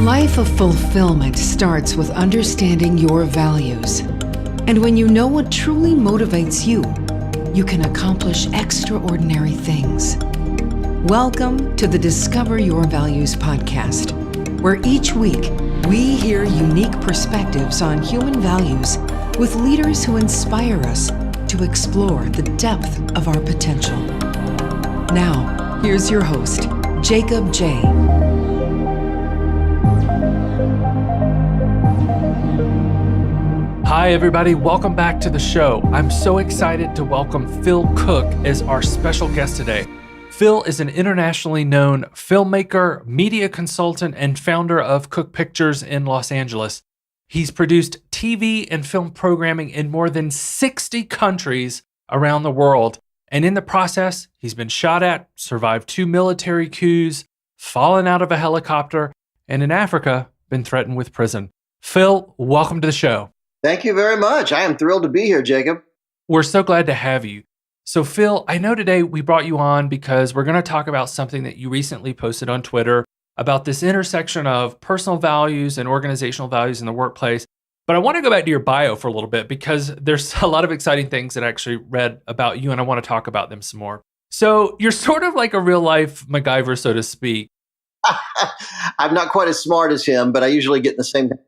life of fulfillment starts with understanding your values. And when you know what truly motivates you, you can accomplish extraordinary things. Welcome to the Discover Your Values podcast, where each week we hear unique perspectives on human values with leaders who inspire us to explore the depth of our potential. Now, here's your host, Jacob J. Hi, everybody. Welcome back to the show. I'm so excited to welcome Phil Cooke as our special guest today. Phil is an internationally known filmmaker, media consultant, and founder of Cooke Pictures in Los Angeles. He's produced TV and film programming in more than 60 countries around the world. And in the process, he's been shot at, survived 2 military coups, fallen out of a helicopter, and in Africa, been threatened with prison. Phil, welcome to the show. Thank you very much. I am thrilled to be here, Jacob. We're so glad to have you. So Phil, I know today we brought you on because we're going to talk about something that you recently posted on Twitter about this intersection of personal values and organizational values in the workplace. But I want to go back to your bio for a little bit because there's a lot of exciting things that I actually read about you and I want to talk about them some more. So you're sort of like a real life MacGyver, so to speak. I'm not quite as smart as him, but I usually get in the same trouble.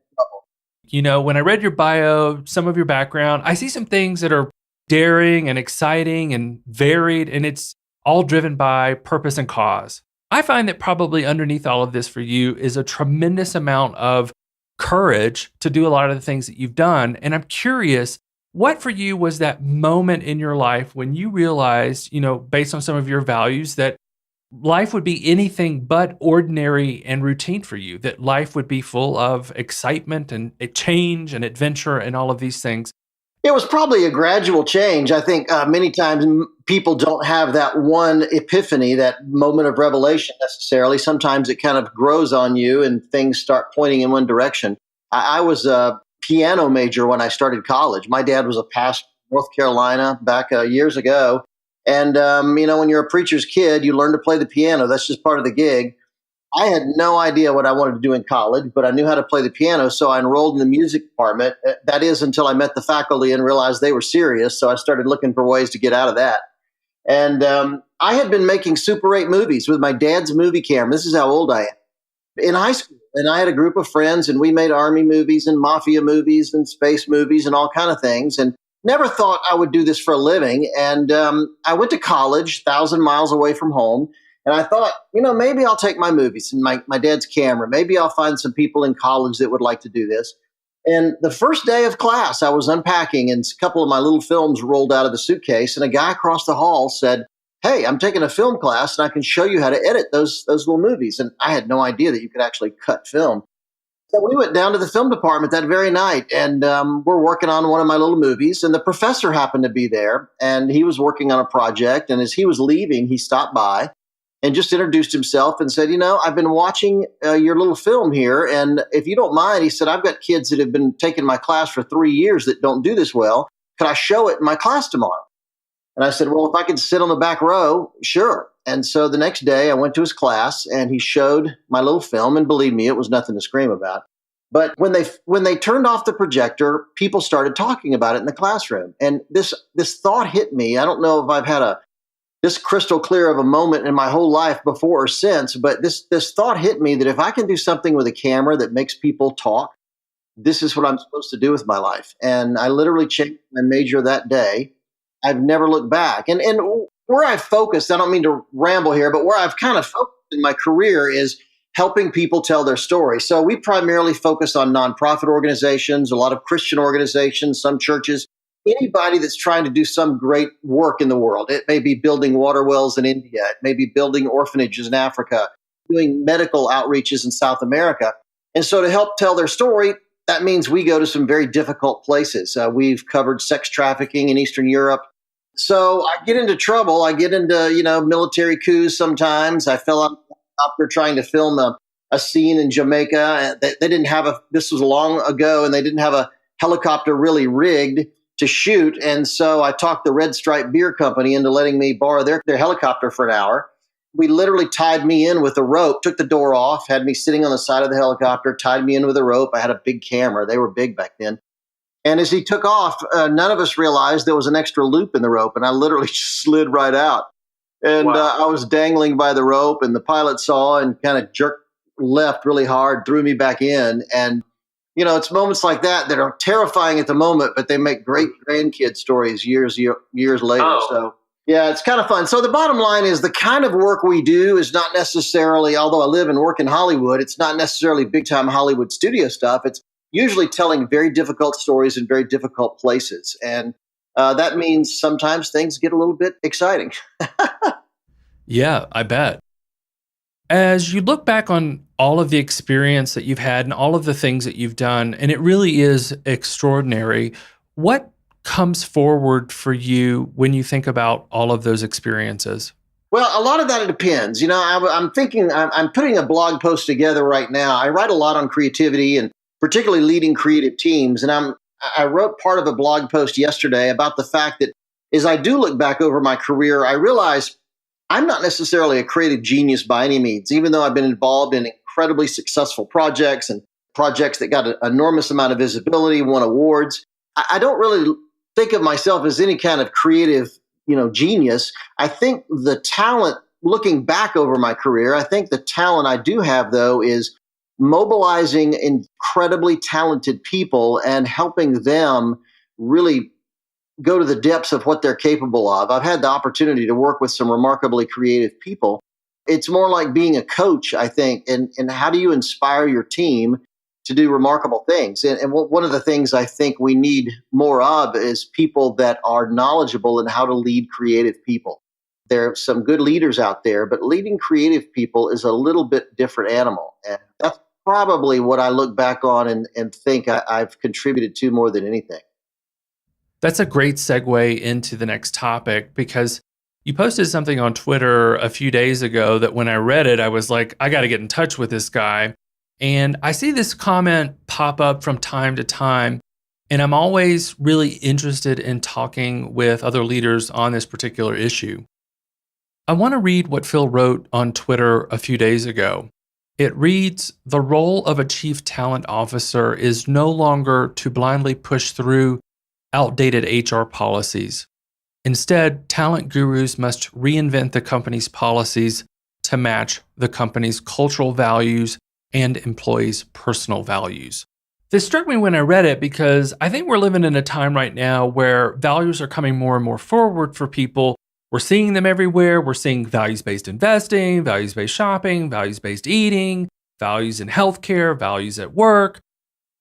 You know, when I read your bio, some of your background, I see some things that are daring and exciting and varied, and it's all driven by purpose and cause. I find that probably underneath all of this for you is a tremendous amount of courage to do a lot of the things that you've done. And I'm curious, what for you was that moment in your life when you realized, you know, based on some of your values, that life would be anything but ordinary and routine for you, that life would be full of excitement and change and adventure and all of these things? It was probably a gradual change. I think many times people don't have that one epiphany, that moment of revelation necessarily. Sometimes it kind of grows on you and things start pointing in one direction. I was a piano major when I started college. My dad was a pastor in North Carolina back years ago. And, when you're a preacher's kid, you learn to play the piano. That's just part of the gig. I had no idea what I wanted to do in college, but I knew how to play the piano. So I enrolled in the music department. That is until I met the faculty and realized they were serious. So I started looking for ways to get out of that. And I had been making Super 8 movies with my dad's movie camera. This is how old I am. In high school. And I had a group of friends, and we made Army movies and Mafia movies and space movies and all kind of things. And never thought I would do this for a living. And I went to college 1,000 miles away from home. And I thought, maybe I'll take my movies and my dad's camera. Maybe I'll find some people in college that would like to do this. And the first day of class, I was unpacking and a couple of my little films rolled out of the suitcase. And a guy across the hall said, "Hey, I'm taking a film class and I can show you how to edit those little movies." And I had no idea that you could actually cut film. So we went down to the film department that very night, and we're working on one of my little movies, and the professor happened to be there, and he was working on a project, and as he was leaving, he stopped by and just introduced himself and said, "I've been watching your little film here, and if you don't mind," he said, "I've got kids that have been taking my class for 3 years that don't do this well. Could I show it in my class tomorrow?" And I said, "Well, if I could sit on the back row, sure." And so the next day I went to his class and he showed my little film. And believe me, it was nothing to scream about. But when they turned off the projector, people started talking about it in the classroom. And this thought hit me. I don't know if I've had this crystal clear of a moment in my whole life before or since, but this thought hit me that if I can do something with a camera that makes people talk, this is what I'm supposed to do with my life. And I literally changed my major that day. I've never looked back. And where I've focused, I don't mean to ramble here, but where I've kind of focused in my career is helping people tell their story. So we primarily focus on nonprofit organizations, a lot of Christian organizations, some churches, anybody that's trying to do some great work in the world. It may be building water wells in India. It may be building orphanages in Africa, doing medical outreaches in South America. And so to help tell their story, that means we go to some very difficult places. We've covered sex trafficking in Eastern Europe. So I get into trouble. I get into, military coups sometimes. I fell out of a helicopter trying to film a scene in Jamaica. They didn't have this was long ago, and they didn't have a helicopter really rigged to shoot. And so I talked the Red Stripe Beer Company into letting me borrow their helicopter for an hour. we literally tied me in with a rope, took the door off, had me sitting on the side of the helicopter, tied me in with a rope. I had a big camera. They were big back then. And as he took off, none of us realized there was an extra loop in the rope, and I literally just slid right out. And I was dangling by the rope, and the pilot saw and kind of jerked left really hard, threw me back in. And, it's moments like that that are terrifying at the moment, but they make great grandkid stories years later. Oh. So, yeah, it's kind of fun. So the bottom line is the kind of work we do is not necessarily, although I live and work in Hollywood, it's not necessarily big-time Hollywood studio stuff. It's usually telling very difficult stories in very difficult places. And that means sometimes things get a little bit exciting. Yeah, I bet. As you look back on all of the experience that you've had and all of the things that you've done, and it really is extraordinary, what comes forward for you when you think about all of those experiences? Well, a lot of that depends. I'm thinking, I'm putting a blog post together right now. I write a lot on creativity and particularly leading creative teams. And I wrote part of a blog post yesterday about the fact that as I do look back over my career, I realize I'm not necessarily a creative genius by any means, even though I've been involved in incredibly successful projects and projects that got an enormous amount of visibility, won awards. I don't really think of myself as any kind of creative, genius. I think the talent, looking back over my career, I think the talent I do have, though, is mobilizing incredibly talented people and helping them really go to the depths of what they're capable of. I've had the opportunity to work with some remarkably creative people. It's more like being a coach, I think, and how do you inspire your team to do remarkable things? And one of the things I think we need more of is people that are knowledgeable in how to lead creative people. There are some good leaders out there, but leading creative people is a little bit different animal. And that's probably what I look back on and think I've contributed to more than anything. That's a great segue into the next topic because you posted something on Twitter a few days ago that when I read it, I was like, I got to get in touch with this guy. And I see this comment pop up from time to time, and I'm always really interested in talking with other leaders on this particular issue. I want to read what Phil wrote on Twitter a few days ago. It reads, "The role of a chief talent officer is no longer to blindly push through outdated HR policies. Instead, talent gurus must reinvent the company's policies to match the company's cultural values and employees' personal values." This struck me when I read it because I think we're living in a time right now where values are coming more and more forward for people. We're seeing them everywhere. We're seeing values-based investing, values-based shopping, values-based eating, values in healthcare, values at work.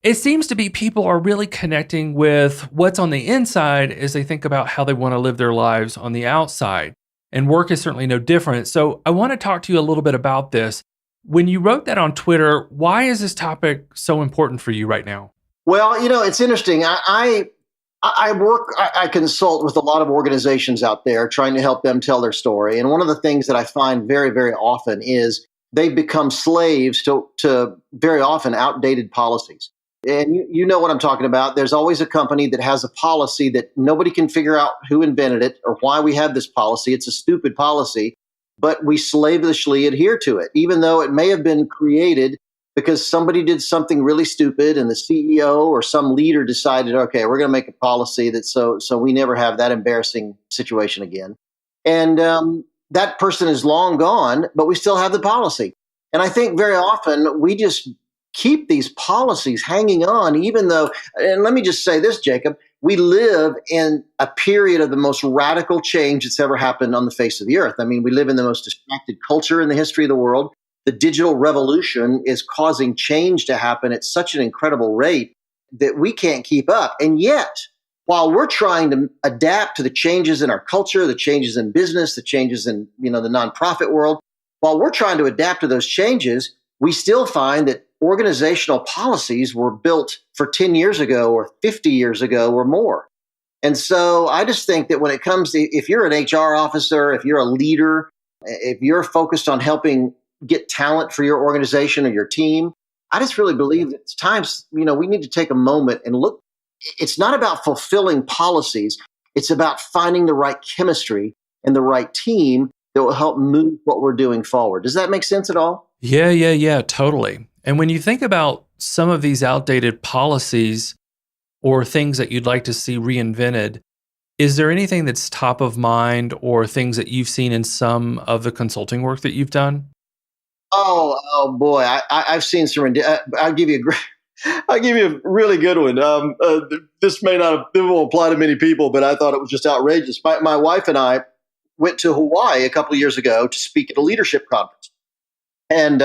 It seems to be people are really connecting with what's on the inside as they think about how they want to live their lives on the outside. And work is certainly no different. So I want to talk to you a little bit about this. When you wrote that on Twitter, why is this topic so important for you right now? Well, it's interesting. I consult with a lot of organizations out there trying to help them tell their story. And one of the things that I find very, very often is they've become slaves to very often outdated policies. And you know what I'm talking about. There's always a company that has a policy that nobody can figure out who invented it or why we have this policy. It's a stupid policy, but we slavishly adhere to it, even though it may have been created because somebody did something really stupid and the CEO or some leader decided, okay, we're going to make a policy that so we never have that embarrassing situation again. And that person is long gone, but we still have the policy. And I think very often we just keep these policies hanging on, even though, and let me just say this, Jacob, we live in a period of the most radical change that's ever happened on the face of the earth. I mean, we live in the most distracted culture in the history of the world. The digital revolution is causing change to happen at such an incredible rate that we can't keep up. And yet, while we're trying to adapt to the changes in our culture, the changes in business, the changes in the nonprofit world, while we're trying to adapt to those changes, we still find that organizational policies were built for 10 years ago or 50 years ago or more. And so I just think that when it comes to, if you're an HR officer, if you're a leader, if you're focused on helping get talent for your organization or your team, I just really believe that it's times, we need to take a moment and look. It's not about fulfilling policies. It's about finding the right chemistry and the right team that will help move what we're doing forward. Does that make sense at all? Yeah, totally. And when you think about some of these outdated policies or things that you'd like to see reinvented, is there anything that's top of mind or things that you've seen in some of the consulting work that you've done? Oh boy, I've seen some. I'll give you a great. I'll give you a really good one. This may not it won't apply to many people, but I thought it was just outrageous. My wife and I went to Hawaii a couple of years ago to speak at a leadership conference, and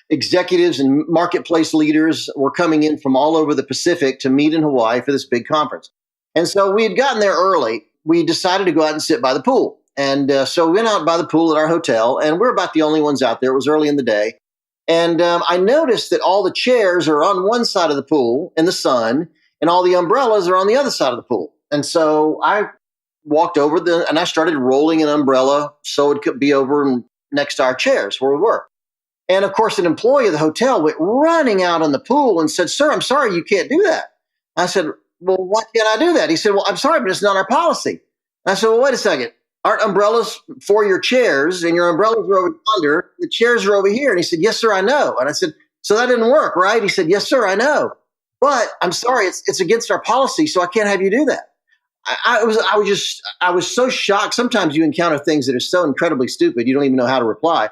executives and marketplace leaders were coming in from all over the Pacific to meet in Hawaii for this big conference. And so we had gotten there early. We decided to go out and sit by the pool. And so we went out by the pool at our hotel, and we're about the only ones out there. It was early in the day. And I noticed that all the chairs are on one side of the pool in the sun, and all the umbrellas are on the other side of the pool. And so I walked over and I started rolling an umbrella so it could be over next to our chairs where we were. And of course, an employee of the hotel went running out on the pool and said, "Sir, I'm sorry, you can't do that." I said, "Well, why can't I do that?" He said, "Well, I'm sorry, but it's not our policy." I said, "Well, wait a second. Aren't umbrellas for your chairs, and your umbrellas are over yonder? The chairs are over here." And he said, "Yes, sir, I know." And I said, "So that didn't work, right?" He said, "Yes, sir, I know. But I'm sorry, it's against our policy, so I can't have you do that." I was so shocked. Sometimes you encounter things that are so incredibly stupid, you don't even know how to reply.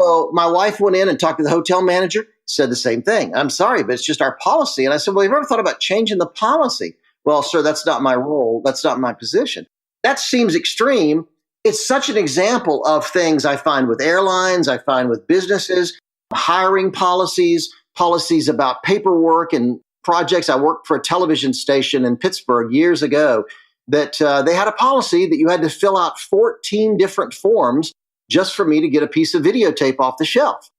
So my wife went in and talked to the hotel manager, said the same thing. "I'm sorry, but it's just our policy." And I said, "Well, have you ever thought about changing the policy?" "Well, sir, that's not my role. That's not my position." That seems extreme. It's such an example of things I find with airlines, I find with businesses, hiring policies, policies about paperwork and projects. I worked for a television station in Pittsburgh years ago that they had a policy that you had to fill out 14 different forms just for me to get a piece of videotape off the shelf.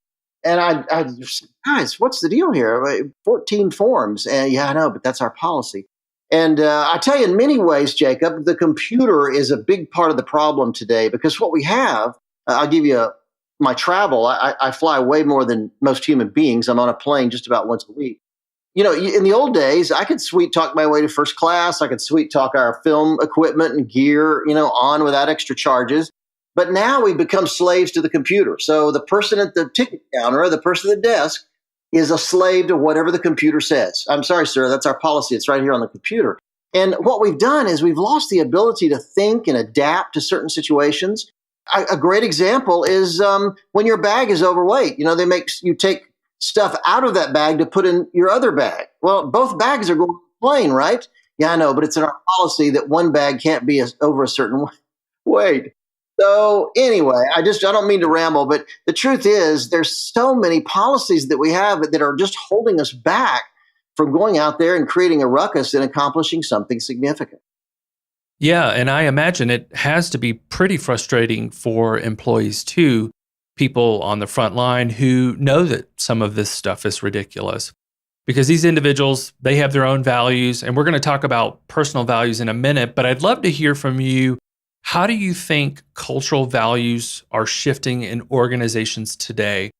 And I said, "Guys, what's the deal here? 14 forms." And "Yeah, I know, but that's our policy." And I tell you, in many ways, Jacob, the computer is a big part of the problem today because what we have, I'll give you my travel. I fly way more than most human beings. I'm on a plane just about once a week. You know, in the old days, I could sweet talk my way to first class. I could sweet talk our film equipment and gear, on without extra charges. But now we become slaves to the computer. So the person at the ticket counter or the person at the desk is a slave to whatever the computer says. "I'm sorry, sir, that's our policy. It's right here on the computer." And what we've done is we've lost the ability to think and adapt to certain situations. A great example is when your bag is overweight. They make you take stuff out of that bag to put in your other bag. Well, both bags are going to the plane, right? "Yeah, I know, but it's in our policy that one bag can't be over a certain weight." So anyway, I don't mean to ramble, but the truth is there's so many policies that we have that are just holding us back from going out there and creating a ruckus and accomplishing something significant. Yeah, and I imagine it has to be pretty frustrating for employees too, people on the front line who know that some of this stuff is ridiculous. Because these individuals, they have their own values, and we're going to talk about personal values in a minute, but I'd love to hear from you. How do you think cultural values are shifting in organizations today?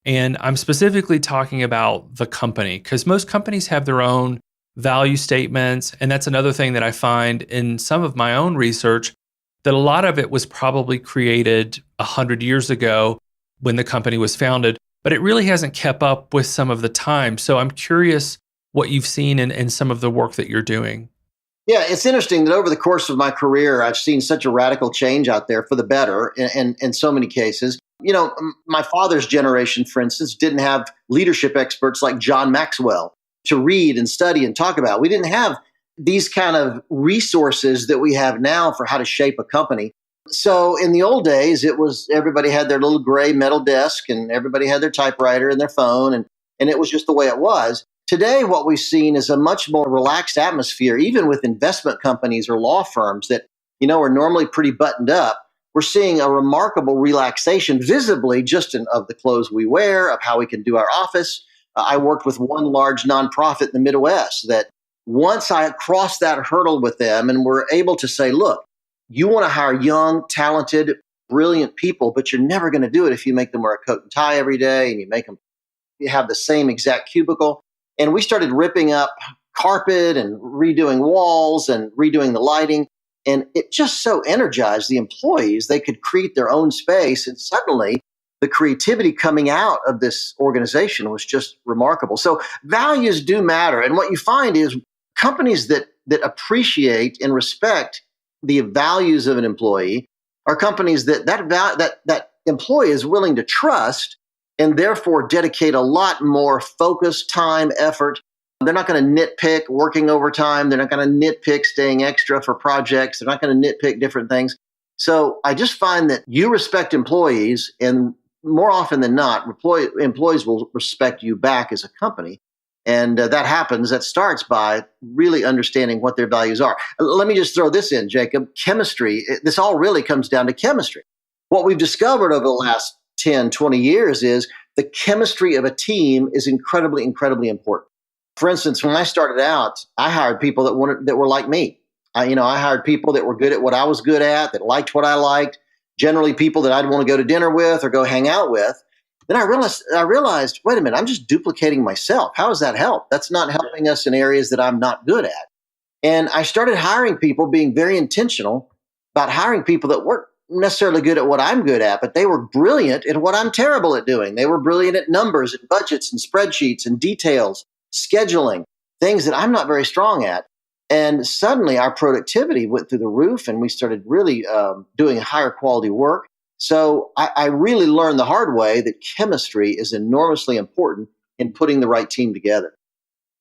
And I'm specifically talking about the company, because most companies have their own value statements. And that's another thing that I find in some of my own research, that a lot of it was probably created 100 years ago when the company was founded, but it really hasn't kept up with some of the time. So I'm curious what you've seen in some of the work that you're doing. Yeah, it's interesting that over the course of my career, I've seen such a radical change out there for the better in so many cases. My father's generation, for instance, didn't have leadership experts like John Maxwell to read and study and talk about. We didn't have these kind of resources that we have now for how to shape a company. So in the old days, it was everybody had their little gray metal desk and everybody had their typewriter and their phone, and it was just the way it was. Today, what we've seen is a much more relaxed atmosphere, even with investment companies or law firms that, are normally pretty buttoned up. We're seeing a remarkable relaxation visibly just of the clothes we wear, of how we can do our office. I worked with one large nonprofit in the Midwest that once I crossed that hurdle with them and were able to say, "Look, you want to hire young, talented, brilliant people, but you're never going to do it if you make them wear a coat and tie every day and you have the same exact cubicle." And we started ripping up carpet and redoing walls and redoing the lighting. And it just so energized the employees. They could create their own space. And suddenly the creativity coming out of this organization was just remarkable. So values do matter. And what you find is companies that appreciate and respect the values of an employee are companies that employee is willing to trust and therefore dedicate a lot more focus, time, effort. They're not going to nitpick working overtime. They're not going to nitpick staying extra for projects. They're not going to nitpick different things. So I just find that you respect employees, and more often than not, employees will respect you back as a company. And that starts by really understanding what their values are. Let me just throw this in, Jacob. Chemistry, this all really comes down to chemistry. What we've discovered over the last 10, 20 years is the chemistry of a team is incredibly, incredibly important. For instance, when I started out, I hired people that were like me. I hired people that were good at what I was good at, that liked what I liked, generally people that I'd want to go to dinner with or go hang out with. Then I realized, wait a minute, I'm just duplicating myself. How does that help? That's not helping us in areas that I'm not good at. And I started hiring people, being very intentional about hiring people that weren't necessarily good at what I'm good at, but they were brilliant at what I'm terrible at doing. They were brilliant at numbers and budgets and spreadsheets and details, scheduling, things that I'm not very strong at. And suddenly our productivity went through the roof, and we started really doing higher quality work. So I really learned the hard way that chemistry is enormously important in putting the right team together.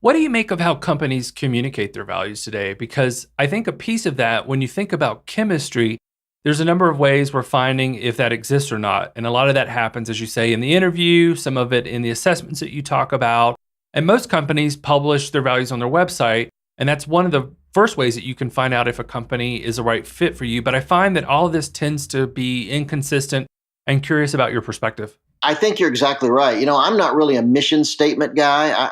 What do you make of how companies communicate their values today? Because I think a piece of that, when you think about chemistry, there's a number of ways we're finding if that exists or not. And a lot of that happens, as you say, in the interview, some of it in the assessments that you talk about. And most companies publish their values on their website. And that's one of the first ways that you can find out if a company is a right fit for you. But I find that all of this tends to be inconsistent, and curious about your perspective. I think you're exactly right. I'm not really a mission statement guy.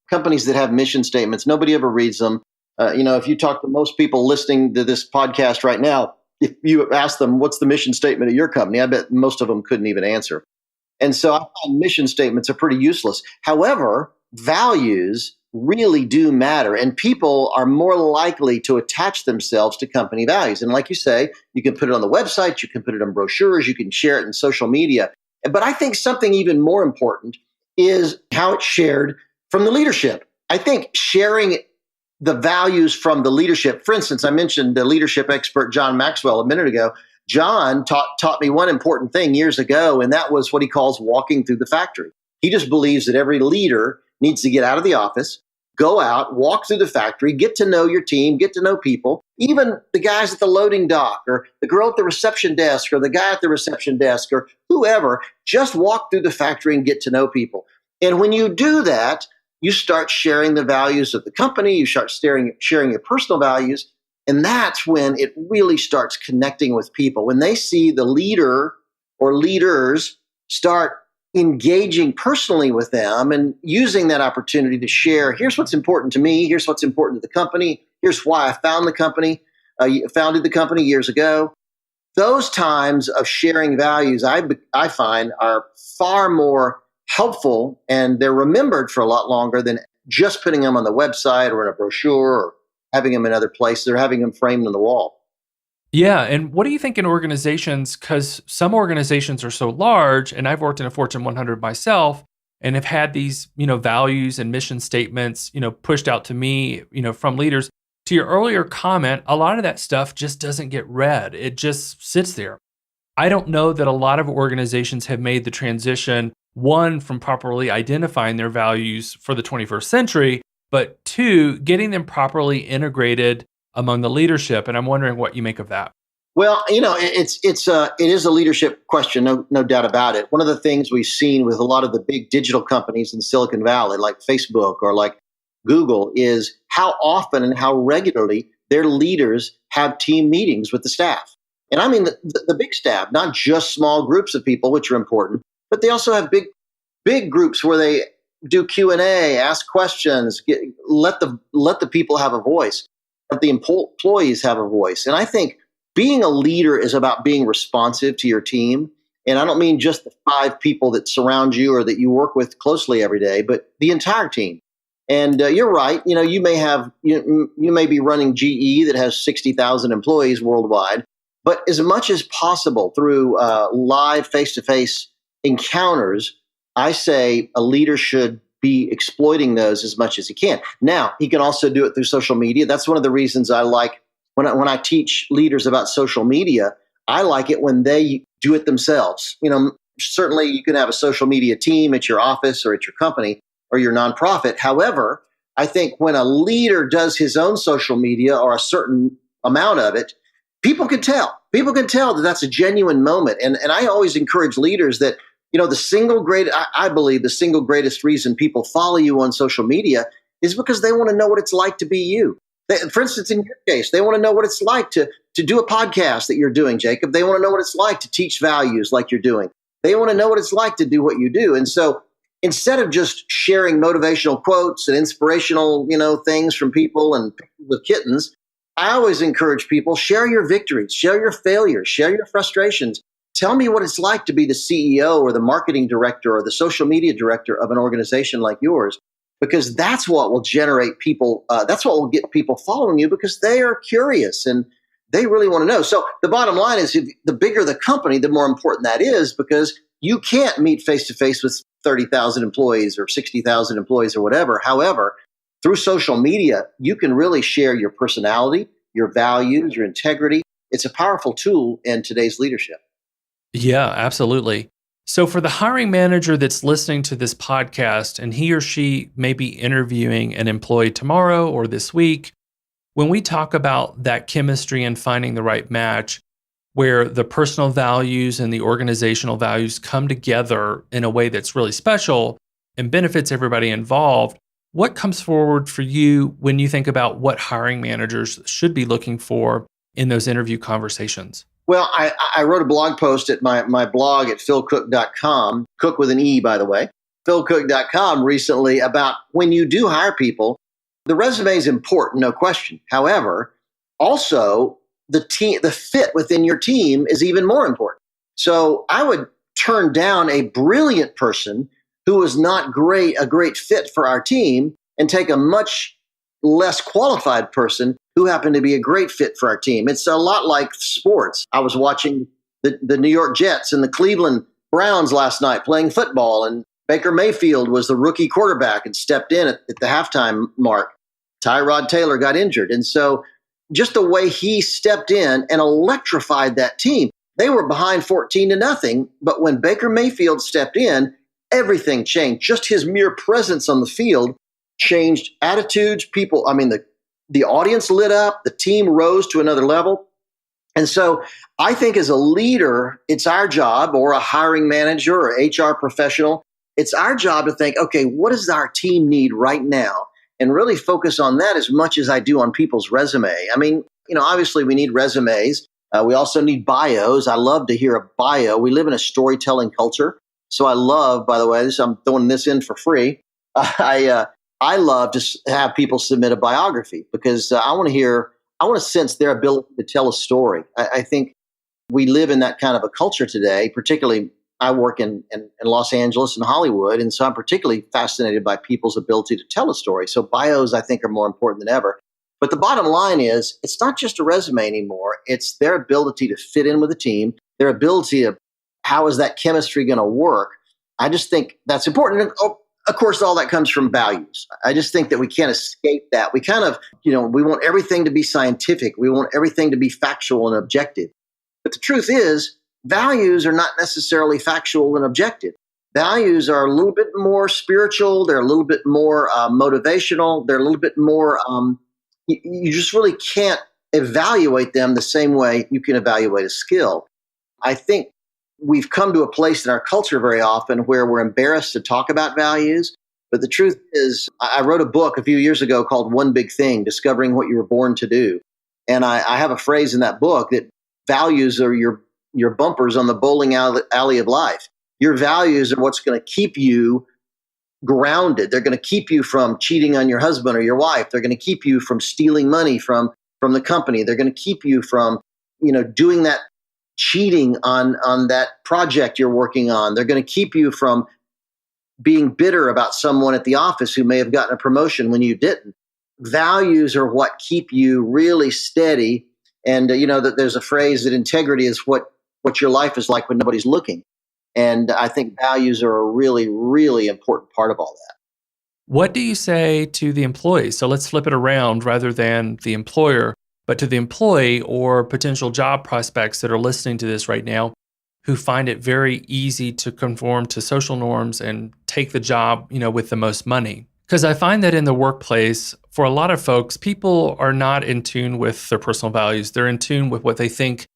Companies that have mission statements, nobody ever reads them. If you talk to most people listening to this podcast right now, if you ask them, what's the mission statement of your company? I bet most of them couldn't even answer. And so I find mission statements are pretty useless. However, values really do matter, and people are more likely to attach themselves to company values. And like you say, you can put it on the website, you can put it on brochures, you can share it in social media. But I think something even more important is how it's shared from the leadership. I think sharing the values from the leadership, for instance, I mentioned the leadership expert John Maxwell a minute ago. John taught me one important thing years ago, and that was what he calls walking through the factory. He just believes that every leader needs to get out of the office, go out, walk through the factory, get to know your team, get to know people, even the guys at the loading dock or the girl at the reception desk or the guy at the reception desk or whoever. Just walk through the factory and get to know people. And when you do that, you start sharing the values of the company, you start sharing your personal values, and that's when it really starts connecting with people. When they see the leader or leaders start engaging personally with them and using that opportunity to share, here's what's important to me, here's what's important to the company, here's why I founded the company years ago. Those times of sharing values, I find, are far more helpful, and they're remembered for a lot longer than just putting them on the website or in a brochure or having them in other places or having them framed on the wall. Yeah. And what do you think in organizations? Because some organizations are so large, and I've worked in a Fortune 100 myself and have had these, values and mission statements, pushed out to me, from leaders. To your earlier comment, a lot of that stuff just doesn't get read. It just sits there. I don't know that a lot of organizations have made the transition, one, from properly identifying their values for the 21st century, but two, getting them properly integrated among the leadership. And I'm wondering what you make of that. Well, it is a leadership question, no doubt about it. One of the things we've seen with a lot of the big digital companies in Silicon Valley, like Facebook or like Google, is how often and how regularly their leaders have team meetings with the staff. And I mean the big staff, not just small groups of people, which are important, but they also have big groups where they do Q&A, ask questions, let the people have a voice, let the employees have a voice. And I think being a leader is about being responsive to your team. And I don't mean just the 5 people that surround you or that you work with closely every day, but the entire team. And you're right. You may be running GE that has 60,000 employees worldwide, but as much as possible through live face-to-face encounters, I say a leader should be exploiting those as much as he can. Now, he can also do it through social media. That's one of the reasons I like when I teach leaders about social media. I like it when they do it themselves. Certainly you can have a social media team at your office or at your company or your nonprofit. However, I think when a leader does his own social media or a certain amount of it, people can tell. People can tell that that's a genuine moment. And I always encourage leaders that, I believe the single greatest reason people follow you on social media is because they want to know what it's like to be you. For instance, in your case, they want to know what it's like to do a podcast that you're doing, Jacob. They want to know what it's like to teach values like you're doing. They want to know what it's like to do what you do. And so instead of just sharing motivational quotes and inspirational, things from people and with kittens, I always encourage people, share your victories, share your failures, share your frustrations. Tell me what it's like to be the CEO or the marketing director or the social media director of an organization like yours, because that's what will generate people. That's what will get people following you because they are curious and they really want to know. So the bottom line is the bigger the company, the more important that is, because you can't meet face to face with 30,000 employees or 60,000 employees or whatever. However, through social media, you can really share your personality, your values, your integrity. It's a powerful tool in today's leadership. Yeah, absolutely. So for the hiring manager that's listening to this podcast and he or she may be interviewing an employee tomorrow or this week, when we talk about that chemistry and finding the right match, where the personal values and the organizational values come together in a way that's really special and benefits everybody involved, what comes forward for you when you think about what hiring managers should be looking for in those interview conversations? Well, I wrote a blog post at my blog at philcooke.com, Cooke with an E, by the way, philcooke.com recently about when you do hire people, the resume is important, no question. However, also the fit within your team is even more important. So I would turn down a brilliant person who is not a great fit for our team and take a much less qualified person who happened to be a great fit for our team. It's a lot like sports. I was watching the New York Jets and the Cleveland Browns last night playing football, and Baker Mayfield was the rookie quarterback and stepped in at the halftime mark. Tyrod Taylor got injured. And so just the way he stepped in and electrified that team, they were behind 14-0. But when Baker Mayfield stepped in, everything changed. Just his mere presence on the field changed attitudes. The audience lit up, the team rose to another level. And so I think as a leader, it's our job, or a hiring manager or HR professional, it's our job to think, okay, what does our team need right now? And really focus on that as much as I do on people's resume. Obviously we need resumes. We also need bios. I love to hear a bio. We live in a storytelling culture. So I love, by the way, I'm throwing this in for free. I love to have people submit a biography because I want to sense their ability to tell a story. I think we live in that kind of a culture today, particularly I work in Los Angeles and Hollywood. And so I'm particularly fascinated by people's ability to tell a story. So bios, I think, are more important than ever. But the bottom line is it's not just a resume anymore. It's their ability to fit in with a team, their ability to, how is that chemistry going to work? I just think that's important. And of course, all that comes from values. I just think that we can't escape that. We kind of, we want everything to be scientific. We want everything to be factual and objective. But the truth is, values are not necessarily factual and objective. Values are a little bit more spiritual. They're a little bit more motivational. They're a little bit more, you just really can't evaluate them the same way you can evaluate a skill. I think we've come to a place in our culture very often where we're embarrassed to talk about values. But the truth is, I wrote a book a few years ago called One Big Thing, Discovering What You Were Born to Do. And I have a phrase in that book that values are your bumpers on the bowling alley of life. Your values are what's going to keep you grounded. They're going to keep you from cheating on your husband or your wife. They're going to keep you from stealing money from the company. They're going to keep you from, doing that cheating on that project you're working on. They're going to keep you from being bitter about someone at the office who may have gotten a promotion when you didn't. Values are what keep you really steady. And that there's a phrase that integrity is what your life is like when nobody's looking. And I think values are a really, really important part of all that. What do you say to the employees? So let's flip it around rather than the employer, but to the employee or potential job prospects that are listening to this right now who find it very easy to conform to social norms and take the job, with the most money. Because I find that in the workplace, for a lot of folks, people are not in tune with their personal values. They're in tune with what they think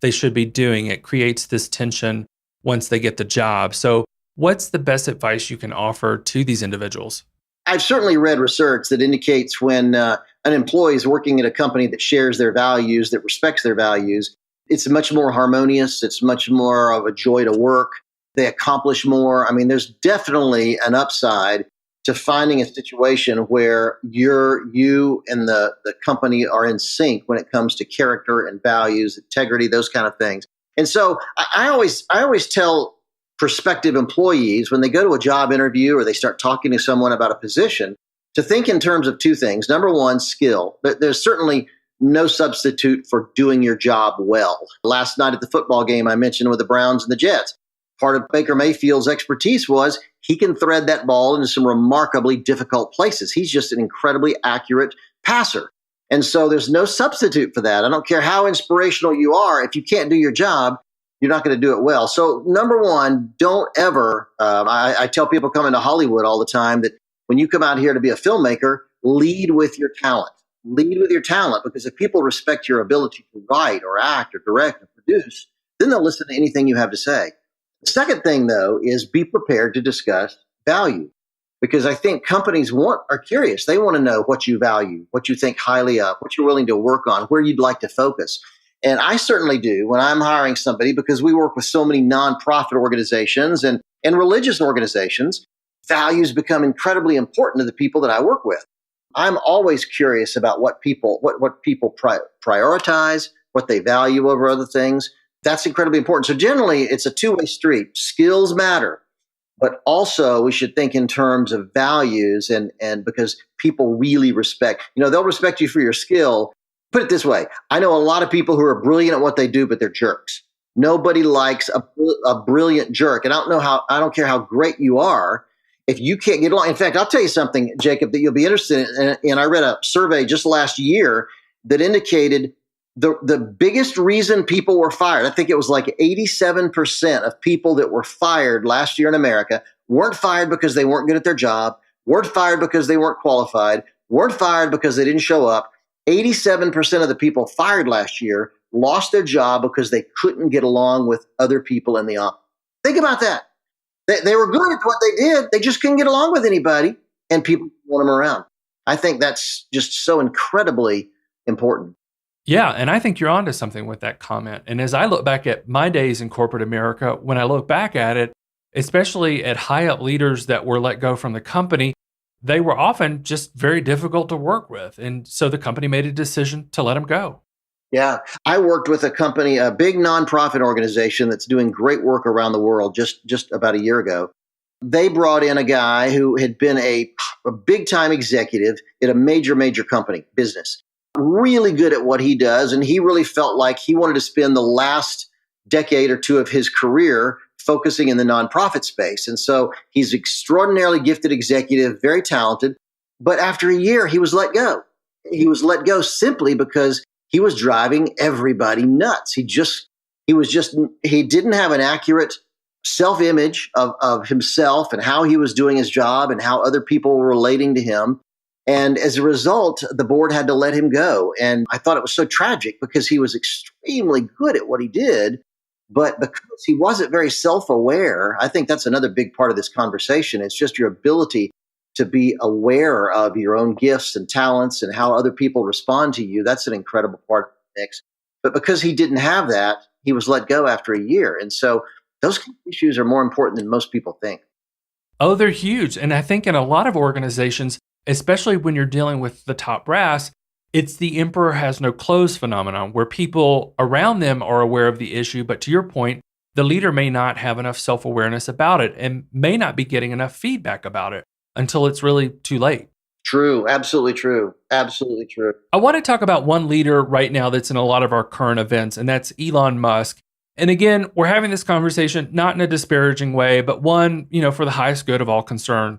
they should be doing. It creates this tension once they get the job. So what's the best advice you can offer to these individuals? I've certainly read research that indicates when an employee is working at a company that shares their values, that respects their values, it's much more harmonious. It's much more of a joy to work. They accomplish more. I mean, there's definitely an upside to finding a situation where you and the company are in sync when it comes to character and values, integrity, those kind of things. And so I always tell prospective employees when they go to a job interview or they start talking to someone about a position to think in terms of two things. Number one, skill. There's certainly no substitute for doing your job well. Last night at the football game I mentioned with the Browns and the Jets, part of Baker Mayfield's expertise was he can thread that ball into some remarkably difficult places. He's just an incredibly accurate passer. And so there's no substitute for that. I don't care how inspirational you are. If you can't do your job, you're not going to do it well. So number one, don't ever, I tell people coming to Hollywood all the time that when you come out here to be a filmmaker, lead with your talent. Lead with your talent, because if people respect your ability to write or act or direct or produce, then they'll listen to anything you have to say. The second thing, though, is be prepared to discuss value, because I think companies are curious. They want to know what you value, what you think highly of, what you're willing to work on, where you'd like to focus. And I certainly do when I'm hiring somebody, because we work with so many nonprofit organizations and religious organizations. Values become incredibly important to the people that I work with. I'm always curious about what people prioritize, what they value over other things. That's incredibly important. So generally, it's a two-way street. Skills matter, but also we should think in terms of values, and because people really respect. They'll respect you for your skill. Put it this way: I know a lot of people who are brilliant at what they do, but they're jerks. Nobody likes a brilliant jerk, and I don't care how great you are. If you can't get along, in fact, I'll tell you something, Jacob, that you'll be interested in. And I read a survey just last year that indicated the biggest reason people were fired. I think it was like 87% of people that were fired last year in America weren't fired because they weren't good at their job, weren't fired because they weren't qualified, weren't fired because they didn't show up. 87% of the people fired last year lost their job because they couldn't get along with other people in the office. Think about that. They were good at what they did. They just couldn't get along with anybody, and people want them around. I think that's just so incredibly important. Yeah, and I think you're onto something with that comment. And as I look back at my days in corporate America, when I look back at it, especially at high-up leaders that were let go from the company, they were often just very difficult to work with. And so the company made a decision to let them go. Yeah. I worked with a company, a big nonprofit organization that's doing great work around the world just about a year ago. They brought in a guy who had been a big-time executive at a major company, business. Really good at what he does, and he really felt like he wanted to spend the last decade or two of his career focusing in the nonprofit space. And so he's extraordinarily gifted executive, very talented, but after a year, he was let go. He was let go simply because he was driving everybody nuts. He didn't have an accurate self-image of himself and how he was doing his job and how other people were relating to him. And as a result, the board had to let him go. And I thought it was so tragic because he was extremely good at what he did. But because he wasn't very self-aware, I think that's another big part of this conversation. It's just your ability to be aware of your own gifts and talents and how other people respond to you. That's an incredible part of the mix. But because he didn't have that, he was let go after a year. And so those issues are more important than most people think. Oh, they're huge. And I think in a lot of organizations, especially when you're dealing with the top brass, it's the emperor has no clothes phenomenon where people around them are aware of the issue. But to your point, the leader may not have enough self-awareness about it and may not be getting enough feedback about it until it's really too late. True. Absolutely true. Absolutely true. I want to talk about one leader right now that's in a lot of our current events, and that's Elon Musk. And again, we're having this conversation not in a disparaging way, but one, for the highest good of all concerned.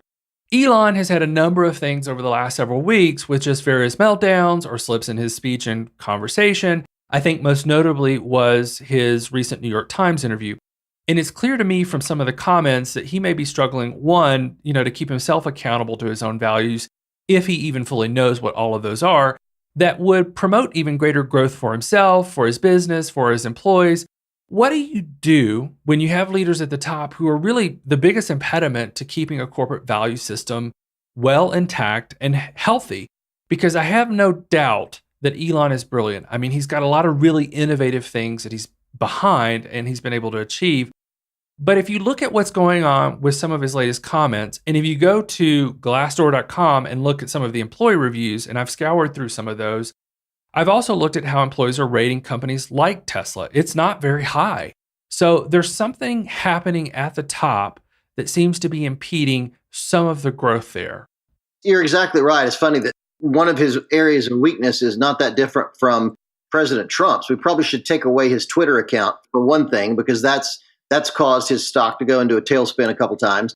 Elon has had a number of things over the last several weeks with just various meltdowns or slips in his speech and conversation. I think most notably was his recent New York Times interview. And it's clear to me from some of the comments that he may be struggling, one, to keep himself accountable to his own values, if he even fully knows what all of those are, that would promote even greater growth for himself, for his business, for his employees. What do you do when you have leaders at the top who are really the biggest impediment to keeping a corporate value system well intact and healthy? Because I have no doubt that Elon is brilliant. I mean, he's got a lot of really innovative things that he's behind and he's been able to achieve. But if you look at what's going on with some of his latest comments, and if you go to glassdoor.com and look at some of the employee reviews, and I've scoured through some of those, I've also looked at how employees are rating companies like Tesla. It's not very high. So there's something happening at the top that seems to be impeding some of the growth there. You're exactly right. It's funny that one of his areas of weakness is not that different from President Trump's. We probably should take away his Twitter account for one thing, because that's caused his stock to go into a tailspin a couple times.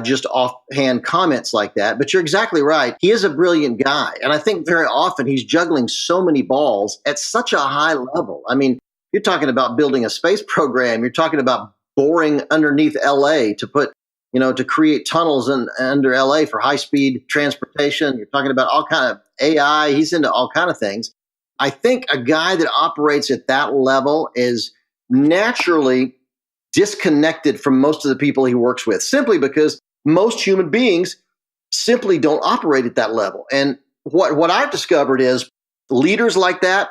Just offhand comments like that. But you're exactly right. He is a brilliant guy. And I think very often he's juggling so many balls at such a high level. I mean, you're talking about building a space program. You're talking about boring underneath LA to put, to create tunnels under LA for high-speed transportation. You're talking about all kind of AI. He's into all kind of things. I think a guy that operates at that level is naturally disconnected from most of the people he works with, simply because most human beings simply don't operate at that level. And what I've discovered is leaders like that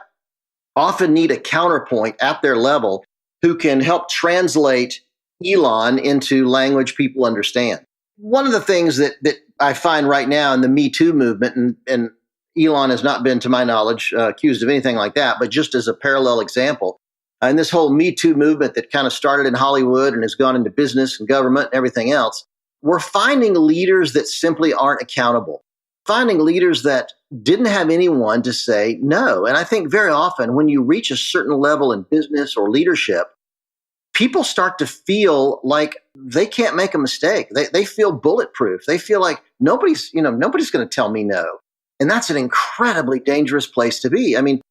often need a counterpoint at their level who can help translate Elon into language people understand. One of the things that I find right now in the Me Too movement, and Elon has not been, to my knowledge, accused of anything like that, but just as a parallel example, and this whole Me Too movement that kind of started in Hollywood and has gone into business and government and everything else, we're finding leaders that simply aren't accountable, finding leaders that didn't have anyone to say no. And I think very often when you reach a certain level in business or leadership, people start to feel like they can't make a mistake. They feel bulletproof. They feel like nobody's going to tell me no. And that's an incredibly dangerous place to be. I mean,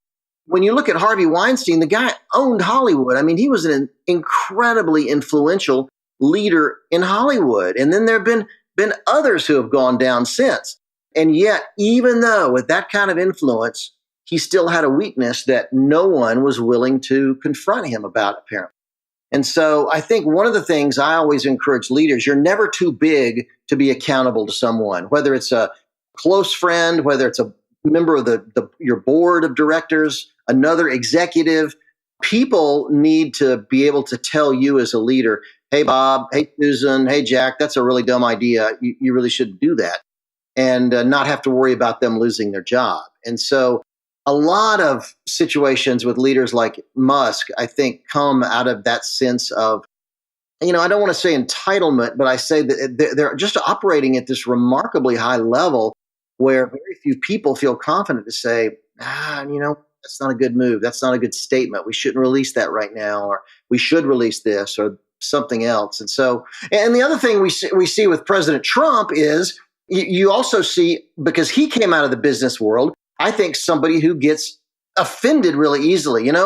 when you look at Harvey Weinstein, the guy owned Hollywood. I mean, he was an incredibly influential leader in Hollywood. And then there have been others who have gone down since. And yet, even though with that kind of influence, he still had a weakness that no one was willing to confront him about, apparently. And so I think one of the things I always encourage leaders, you're never too big to be accountable to someone, whether it's a close friend, whether it's a member of your board of directors, another executive. People need to be able to tell you as a leader, hey, Bob, hey, Susan, hey, Jack, that's a really dumb idea. You really shouldn't do that, and not have to worry about them losing their job. And so a lot of situations with leaders like Musk, I think, come out of that sense of, I don't want to say entitlement, but I say that they're just operating at this remarkably high level where very few people feel confident to say, that's not a good move. That's not a good statement. We shouldn't release that right now, or we should release this or something else. And so, and the other thing we see with President Trump is you also see, because he came out of the business world, I think somebody who gets offended really easily, and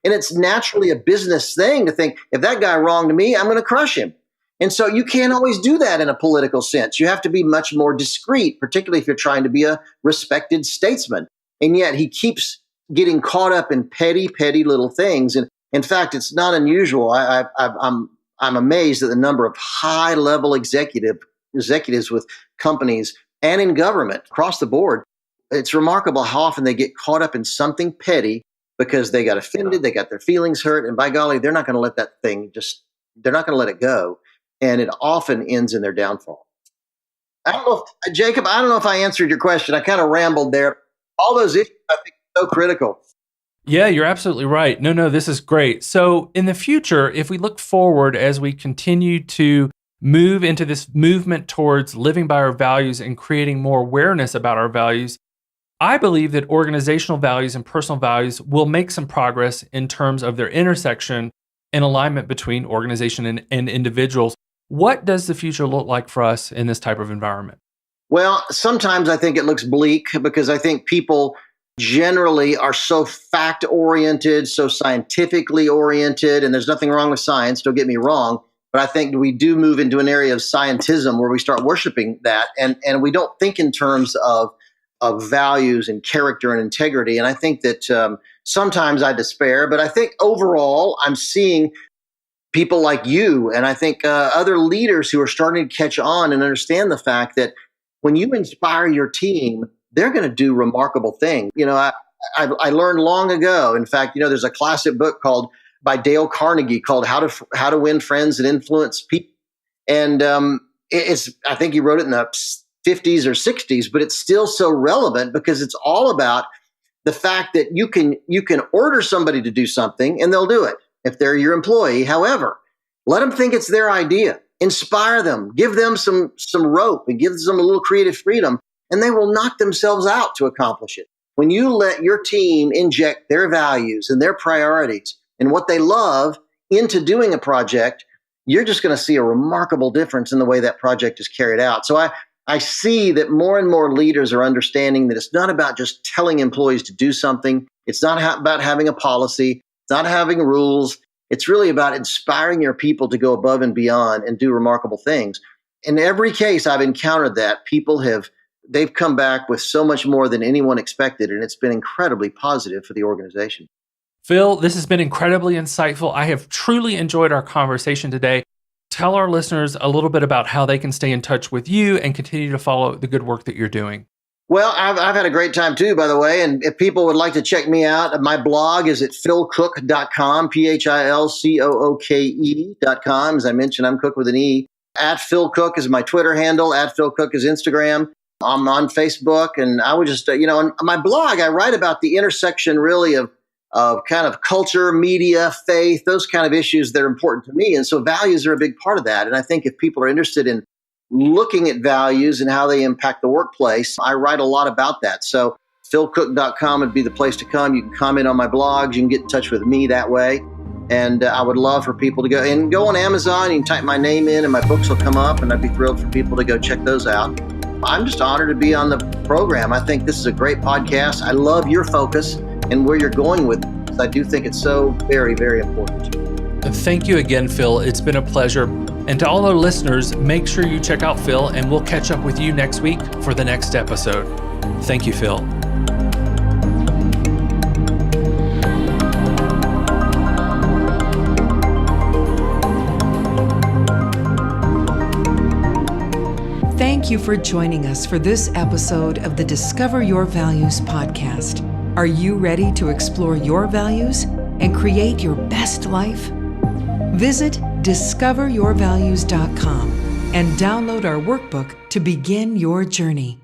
it's naturally a business thing to think, if that guy wronged me, I'm going to crush him. And so you can't always do that in a political sense. You have to be much more discreet, particularly if you're trying to be a respected statesman. And yet he keeps getting caught up in petty little things. And in fact, it's not unusual. I'm amazed at the number of high-level executives with companies and in government across the board. It's remarkable how often they get caught up in something petty because they got offended, they got their feelings hurt, and by golly, they're not going to let that thing they're not going to let it go. And it often ends in their downfall. Jacob, I don't know if I answered your question. I kind of rambled there. All those issues, I think, are so critical. Yeah, you're absolutely right. No, this is great. So, in the future, if we look forward as we continue to move into this movement towards living by our values and creating more awareness about our values, I believe that organizational values and personal values will make some progress in terms of their intersection and alignment between organization and individuals. What does the future look like for us in this type of environment? Well, sometimes I think it looks bleak because I think people generally are so fact oriented, so scientifically oriented, and there's nothing wrong with science, don't get me wrong. But I think we do move into an area of scientism where we start worshiping that, and we don't think in terms of values and character and integrity. And I think that sometimes I despair, but I think overall I'm seeing people like you and I think other leaders who are starting to catch on and understand the fact that when you inspire your team, they're going to do remarkable things. I learned long ago. In fact, there's a classic book called by Dale Carnegie called How to Win Friends and Influence People, and I think he wrote it in the 50s or 60s, but it's still so relevant because it's all about the fact that you can order somebody to do something and they'll do it if they're your employee. However, let them think it's their idea. Inspire them, give them some rope and give them a little creative freedom, and they will knock themselves out to accomplish it. When you let your team inject their values and their priorities and what they love into doing a project, you're just going to see a remarkable difference in the way that project is carried out. So I see that more and more leaders are understanding that it's not about just telling employees to do something. It's not about having a policy. It's not having rules. It's really about inspiring your people to go above and beyond and do remarkable things. In every case I've encountered that, they've come back with so much more than anyone expected, and it's been incredibly positive for the organization. Phil, this has been incredibly insightful. I have truly enjoyed our conversation today. Tell our listeners a little bit about how they can stay in touch with you and continue to follow the good work that you're doing. Well, I've had a great time too, by the way. And if people would like to check me out, my blog is at philcooke.com, philcooke.com. As I mentioned, I'm Cooke with an E. At Phil Cooke is my Twitter handle. At Phil Cooke is Instagram. I'm on Facebook. And I would just, on my blog, I write about the intersection really of kind of culture, media, faith, those kind of issues that are important to me. And so values are a big part of that. And I think if people are interested in looking at values and how they impact the workplace, I write a lot about that. So philcooke.com would be the place to come. You can comment on my blogs. You can get in touch with me that way. And I would love for people to go on Amazon. You can type my name in and my books will come up. And I'd be thrilled for people to go check those out. I'm just honored to be on the program. I think this is a great podcast. I love your focus and where you're going with it. I do think it's so very, very important. Thank you again, Phil. It's been a pleasure. And to all our listeners, make sure you check out Phil, and we'll catch up with you next week for the next episode. Thank you, Phil. Thank you for joining us for this episode of the Discover Your Values podcast. Are you ready to explore your values and create your best life? Visit discoveryourvalues.com and download our workbook to begin your journey.